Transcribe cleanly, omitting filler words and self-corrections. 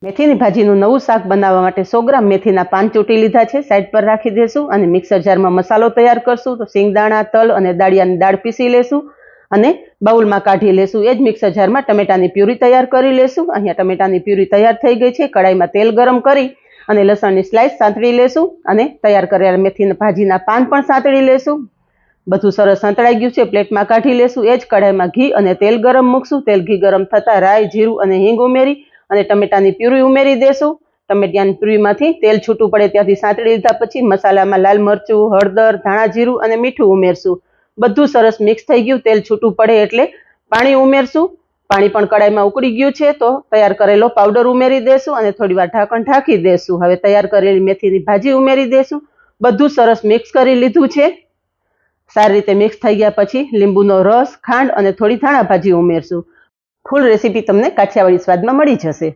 મેથીની ભાજીનું નવું શાક બનાવવા માટે 100 ગ્રામ મેથીના પાન ચૂંટી લીધા છે, સાઈડ પર રાખી દેશું અને મિક્સર જારમાં મસાલો તૈયાર કરશું. તો સિંગદાણા, તલ અને દાળિયાની દાળ પીસી લેશું અને બાઉલમાં કાઢી લેશું. એ જ મિક્સર જારમાં ટમેટાની પ્યુરી તૈયાર કરી લેશું. અહીંયા ટમેટાની પ્યુરી તૈયાર થઈ ગઈ છે. કડાઈમાં તેલ ગરમ કરી અને લસણની સ્લાઇસ સાંતળી લેશું અને તૈયાર કરેલા મેથીના ભાજીના પાન પણ સાંતળી લેશું. બધું સરસ સંતળાઈ ગયું છે, પ્લેટમાં કાઢી લેશું. એ જ કઢાઈમાં ઘી અને તેલ ગરમ મૂકશું. તેલ ઘી ગરમ થતાં રાઈ, જીરું અને હિંગ ઉમેરી અને ટમેટાની પ્યુરી ઉમેરી દેશું. ટમેટાની પ્યુરીમાંથી તેલ છૂટું પડે ત્યાંથી સાંતળી લીધા પછી મસાલામાં લાલ મરચું, હળદર, ધાણા જીરું અને મીઠું ઉમેરશું. બધું સરસ મિક્સ થઈ ગયું. તેલ છૂટું પડે એટલે પાણી ઉમેરશું. પાણી પણ કડાઈમાં ઉકળી ગયું છે તો તૈયાર કરેલો પાવડર ઉમેરી દેશું અને થોડીવાર ઢાંકણ ઢાંકી દેશું. હવે તૈયાર કરેલી મેથીની ભાજી ઉમેરી દેશું. બધું સરસ મિક્સ કરી લીધું છે. સારી રીતે મિક્સ થઈ ગયા પછી લીંબુનો રસ, ખાંડ અને થોડી ધાણા ભાજી ઉમેરશું. ફૂલ રેસીપી તમને કાઠિયાવાડી સ્વાદમાં મળી જશે.